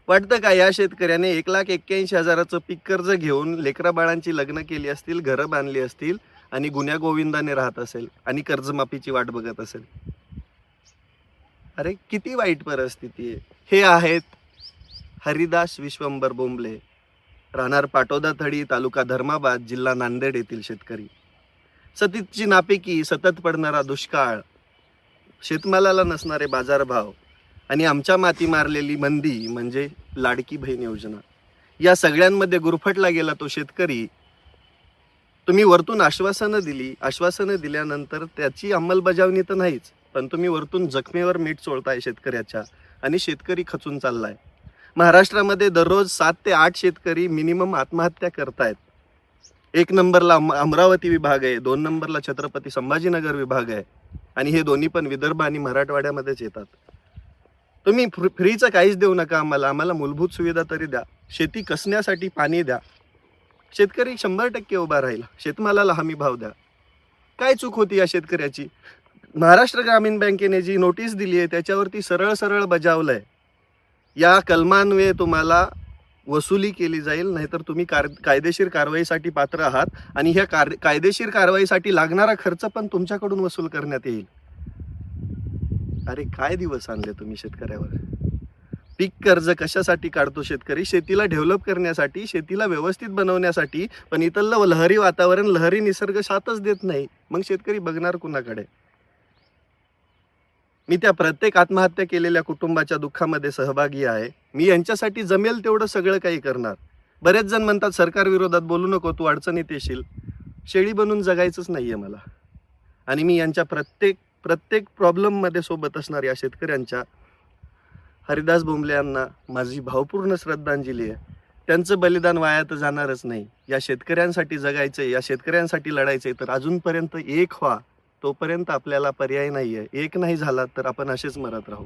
वाटतं का या शेतकऱ्याने 1,81,000चं पीक कर्ज घेऊन लेकरा बाळांची लग्न केली असतील, घरं बांधली असतील आणि गुण्या गोविंदाने राहत असेल आणि कर्जमाफीची वाट बघत असेल? अरे किती वाईट परिस्थिती आहे. हे आहेत हरिदास विश्वंभर बोंबले, राहणार पाटोदा थडी, तालुका धर्माबाद, जिल्हा नांदेड येथील शेतकरी. सतीची नापिकी, सतत पडणारा दुष्काळ, शेतमालाला नसणारे बाजारभाव आणि आमच्या माती मारलेली मंदी म्हणजे लाडकी बहीण योजना, या सगळ्यांमध्ये गुरफटला गेला तो शेतकरी. तुम्ही वरतून आश्वासनं दिल्यानंतर त्याची अंमलबजावणी तर नाहीच, पण तुम्ही वरतून जखमेवर मीठ चोळताय शेतकऱ्याच्या आणि शेतकरी खचून चाललाय. महाराष्ट्रामध्ये दररोज 7 ते 8 शेतकरी मिनिमम आत्महत्या करतायत. 1 नंबरला अमरावती विभाग आहे, 2 नंबरला छत्रपती संभाजीनगर विभाग आहे आणि हे दोन्ही पण विदर्भ आणि मराठवाड्यामध्येच येतात. तुम्ही फ्रीचं काहीच देऊ नका आम्हाला मूलभूत सुविधा तरी द्या. शेती कसण्यासाठी पाणी द्या. शेतकरी 100% उभा राहील. शेतमालाला हमी भाव द्या. काय चूक होती या शेतकऱ्याची? महाराष्ट्र ग्रामीण बँकेने जी नोटीस दिली आहे त्याच्यावरती सरळ सरळ बजावलंय, या कलमान्वये तुम्हाला वसुली केली जाईल, नाहीतर तुम्ही कायदेशीर कारवाईसाठी पात्र आहात आणि ह्या कायदेशीर कारवाईसाठी लागणारा खर्च पण तुमच्याकडून वसूल करण्यात येईल. अरे काय दिवस आणले तुम्ही शेतकऱ्यावर. पीक कर्ज कशासाठी काढतो शेतकरी? शेतीला डेव्हलप करण्यासाठी, शेतीला व्यवस्थित बनवण्यासाठी. पण इथलं लहरी वातावरण, लहरी निसर्ग साथच देत नाही. मग शेतकरी बघणार कुणाकडे? मी त्या प्रत्येक आत्महत्या केलेल्या कुटुंबाच्या दुःखामध्ये सहभागी आहे. मी यांच्यासाठी जमेल तेवढं सगळं काही करणार. बरेच जण म्हणतात सरकार विरोधात बोलू नको, तू अडचणीत येशील. शेळी बनून जगायचंच नाहीये मला. आणि मी यांच्या प्रत्येक प्रॉब्लेममध्ये सोबत असणार या शेतकऱ्यांच्या. हरिदास बोंबले यांना माझी भावपूर्ण श्रद्धांजली आहे. त्यांचं बलिदान वाया तर जाणारच नाही. या शेतकऱ्यांसाठी जगायचंय, या शेतकऱ्यांसाठी लढायचंय, तर अजूनपर्यंत एक व्हा. तोपर्यंत आपल्याला पर्याय नाहीये. एक नाही झाला तर आपण असेच मरत राहू.